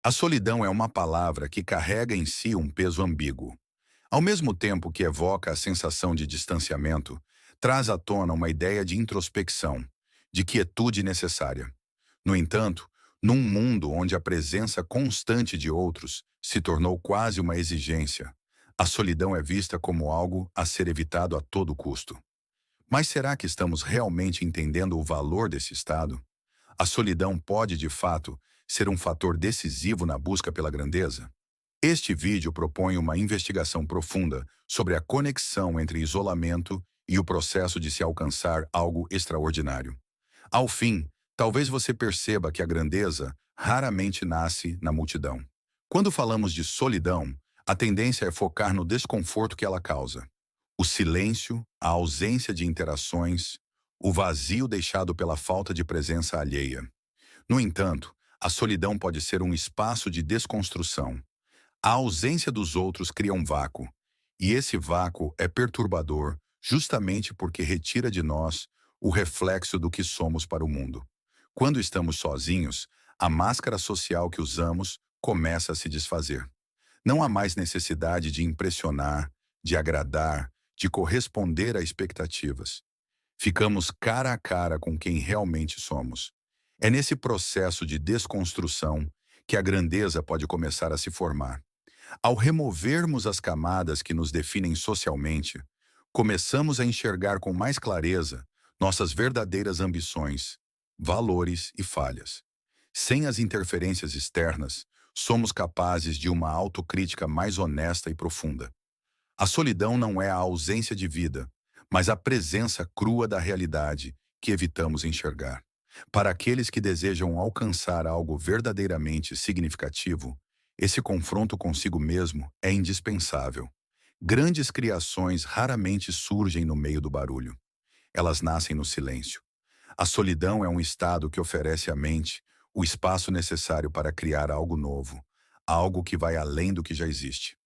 A solidão é uma palavra que carrega em si um peso ambíguo. Ao mesmo tempo que evoca a sensação de distanciamento, traz à tona uma ideia de introspecção, de quietude necessária. No entanto, num mundo onde a presença constante de outros se tornou quase uma exigência, a solidão é vista como algo a ser evitado a todo custo. Mas será que estamos realmente entendendo o valor desse estado? A solidão pode, de fato, ser um fator decisivo na busca pela grandeza? Este vídeo propõe uma investigação profunda sobre a conexão entre isolamento e o processo de se alcançar algo extraordinário. Ao fim, talvez você perceba que a grandeza raramente nasce na multidão. Quando falamos de solidão, a tendência é focar no desconforto que ela causa. O silêncio, a ausência de interações, o vazio deixado pela falta de presença alheia. No entanto, a solidão pode ser um espaço de desconstrução. A ausência dos outros cria um vácuo, e esse vácuo é perturbador justamente porque retira de nós o reflexo do que somos para o mundo. Quando estamos sozinhos, a máscara social que usamos começa a se desfazer. Não há mais necessidade de impressionar, de agradar, de corresponder a expectativas. Ficamos cara a cara com quem realmente somos. É nesse processo de desconstrução que a grandeza pode começar a se formar. Ao removermos as camadas que nos definem socialmente, começamos a enxergar com mais clareza nossas verdadeiras ambições, valores e falhas. Sem as interferências externas, somos capazes de uma autocrítica mais honesta e profunda. A solidão não é a ausência de vida, mas a presença crua da realidade que evitamos enxergar. Para aqueles que desejam alcançar algo verdadeiramente significativo, esse confronto consigo mesmo é indispensável. Grandes criações raramente surgem no meio do barulho. Elas nascem no silêncio. A solidão é um estado que oferece à mente o espaço necessário para criar algo novo, algo que vai além do que já existe.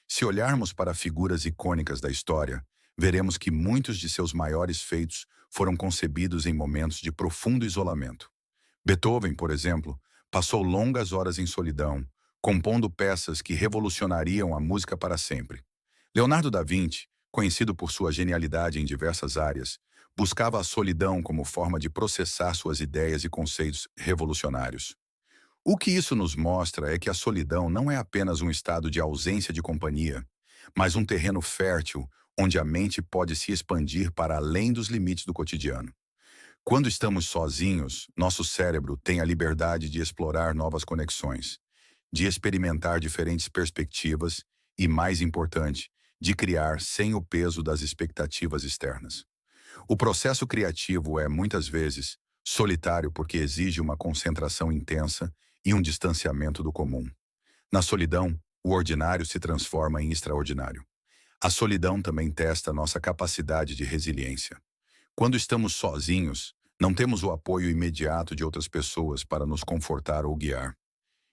Se olharmos para figuras icônicas da história, veremos que muitos de seus maiores feitos foram concebidos em momentos de profundo isolamento. Beethoven, por exemplo, passou longas horas em solidão, compondo peças que revolucionariam a música para sempre. Leonardo da Vinci, conhecido por sua genialidade em diversas áreas, buscava a solidão como forma de processar suas ideias e conceitos revolucionários. O que isso nos mostra é que a solidão não é apenas um estado de ausência de companhia, mas um terreno fértil onde a mente pode se expandir para além dos limites do cotidiano. Quando estamos sozinhos, nosso cérebro tem a liberdade de explorar novas conexões, de experimentar diferentes perspectivas e, mais importante, de criar sem o peso das expectativas externas. O processo criativo é, muitas vezes, solitário porque exige uma concentração intensa e um distanciamento do comum. Na solidão, o ordinário se transforma em extraordinário. A solidão também testa nossa capacidade de resiliência. Quando estamos sozinhos, não temos o apoio imediato de outras pessoas para nos confortar ou guiar.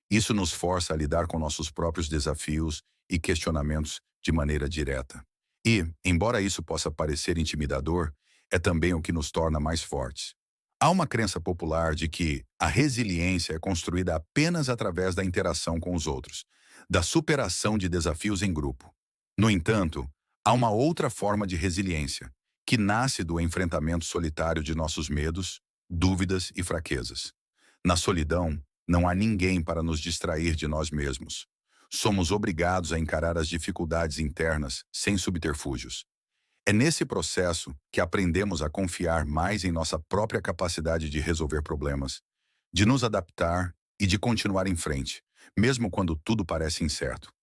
Isso nos força a lidar com nossos próprios desafios e questionamentos de maneira direta. E, embora isso possa parecer intimidador, é também o que nos torna mais fortes. Há uma crença popular de que a resiliência é construída apenas através da interação com os outros, da superação de desafios em grupo. No entanto, há uma outra forma de resiliência, que nasce do enfrentamento solitário de nossos medos, dúvidas e fraquezas. Na solidão, não há ninguém para nos distrair de nós mesmos. Somos obrigados a encarar as dificuldades internas sem subterfúgios. É nesse processo que aprendemos a confiar mais em nossa própria capacidade de resolver problemas, de nos adaptar e de continuar em frente, mesmo quando tudo parece incerto.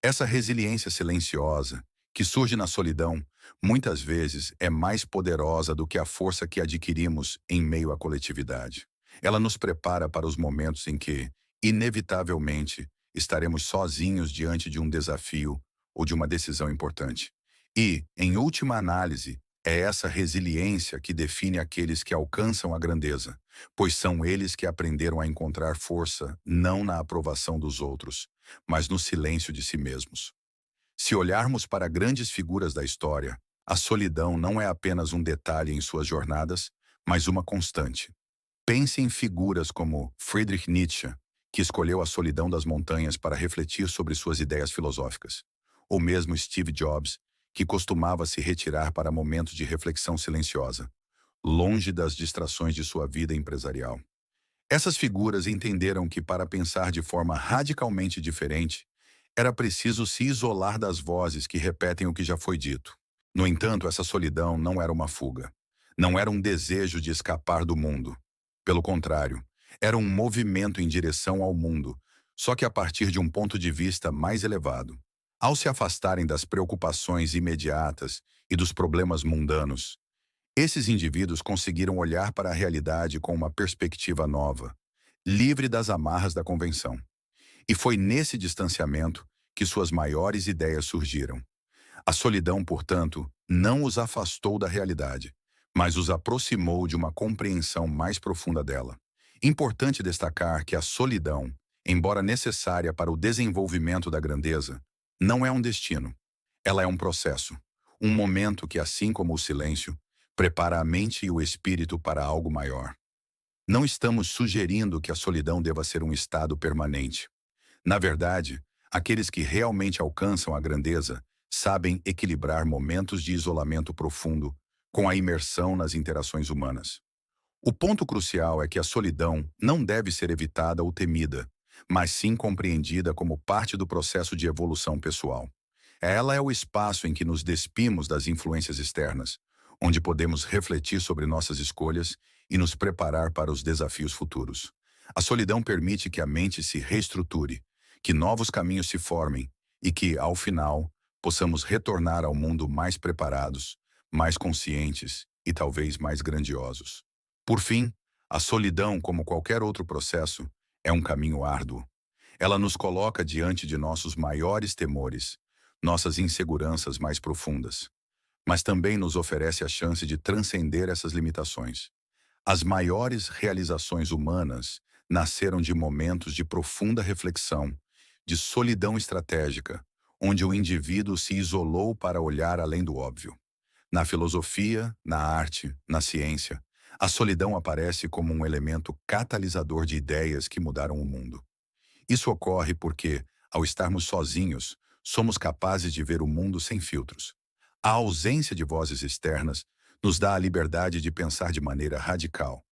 Essa resiliência silenciosa, que surge na solidão, muitas vezes é mais poderosa do que a força que adquirimos em meio à coletividade. Ela nos prepara para os momentos em que, inevitavelmente, estaremos sozinhos diante de um desafio ou de uma decisão importante. E, em última análise, é essa resiliência que define aqueles que alcançam a grandeza, pois são eles que aprenderam a encontrar força não na aprovação dos outros, mas no silêncio de si mesmos. Se olharmos para grandes figuras da história, a solidão não é apenas um detalhe em suas jornadas, mas uma constante. Pense em figuras como Friedrich Nietzsche, que escolheu a solidão das montanhas para refletir sobre suas ideias filosóficas. Ou mesmo Steve Jobs, que costumava se retirar para momentos de reflexão silenciosa, longe das distrações de sua vida empresarial. Essas figuras entenderam que para pensar de forma radicalmente diferente, era preciso se isolar das vozes que repetem o que já foi dito. No entanto, essa solidão não era uma fuga. Não era um desejo de escapar do mundo. Pelo contrário, era um movimento em direção ao mundo, só que a partir de um ponto de vista mais elevado. Ao se afastarem das preocupações imediatas e dos problemas mundanos, esses indivíduos conseguiram olhar para a realidade com uma perspectiva nova, livre das amarras da convenção. E foi nesse distanciamento que suas maiores ideias surgiram. A solidão, portanto, não os afastou da realidade, mas os aproximou de uma compreensão mais profunda dela. Importante destacar que a solidão, embora necessária para o desenvolvimento da grandeza, não é um destino. Ela é um processo, um momento que, assim como o silêncio, prepara a mente e o espírito para algo maior. Não estamos sugerindo que a solidão deva ser um estado permanente. Na verdade, aqueles que realmente alcançam a grandeza sabem equilibrar momentos de isolamento profundo com a imersão nas interações humanas. O ponto crucial é que a solidão não deve ser evitada ou temida, mas sim compreendida como parte do processo de evolução pessoal. Ela é o espaço em que nos despimos das influências externas, onde podemos refletir sobre nossas escolhas e nos preparar para os desafios futuros. A solidão permite que a mente se reestruture, que novos caminhos se formem e que, ao final, possamos retornar ao mundo mais preparados, mais conscientes e talvez mais grandiosos. Por fim, a solidão, como qualquer outro processo, é um caminho árduo. Ela nos coloca diante de nossos maiores temores, nossas inseguranças mais profundas, mas também nos oferece a chance de transcender essas limitações. As maiores realizações humanas nasceram de momentos de profunda reflexão, de solidão estratégica, onde o indivíduo se isolou para olhar além do óbvio. Na filosofia, na arte, na ciência, a solidão aparece como um elemento catalisador de ideias que mudaram o mundo. Isso ocorre porque, ao estarmos sozinhos, somos capazes de ver o mundo sem filtros. A ausência de vozes externas nos dá a liberdade de pensar de maneira radical,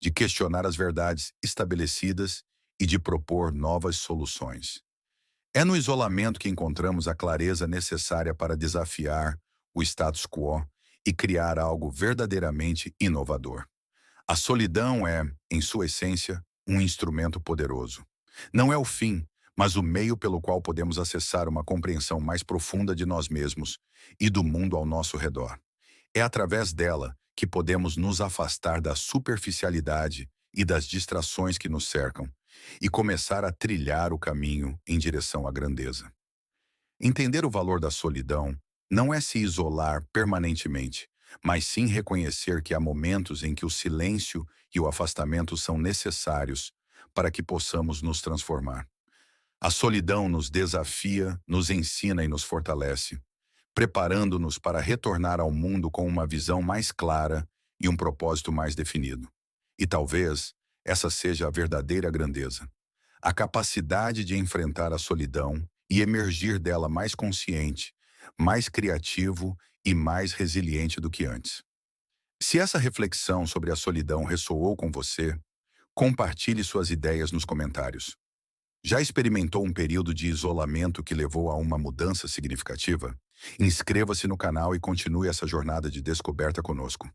de questionar as verdades estabelecidas e de propor novas soluções. É no isolamento que encontramos a clareza necessária para desafiar o status quo e criar algo verdadeiramente inovador. A solidão é, em sua essência, um instrumento poderoso. Não é o fim, mas o meio pelo qual podemos acessar uma compreensão mais profunda de nós mesmos e do mundo ao nosso redor. É através dela que podemos nos afastar da superficialidade e das distrações que nos cercam e começar a trilhar o caminho em direção à grandeza. Entender o valor da solidão não é se isolar permanentemente, mas sim reconhecer que há momentos em que o silêncio e o afastamento são necessários para que possamos nos transformar. A solidão nos desafia, nos ensina e nos fortalece, preparando-nos para retornar ao mundo com uma visão mais clara e um propósito mais definido. E talvez essa seja a verdadeira grandeza. A capacidade de enfrentar a solidão e emergir dela mais consciente, mais criativo e mais resiliente do que antes. Se essa reflexão sobre a solidão ressoou com você, compartilhe suas ideias nos comentários. Já experimentou um período de isolamento que levou a uma mudança significativa? Inscreva-se no canal e continue essa jornada de descoberta conosco.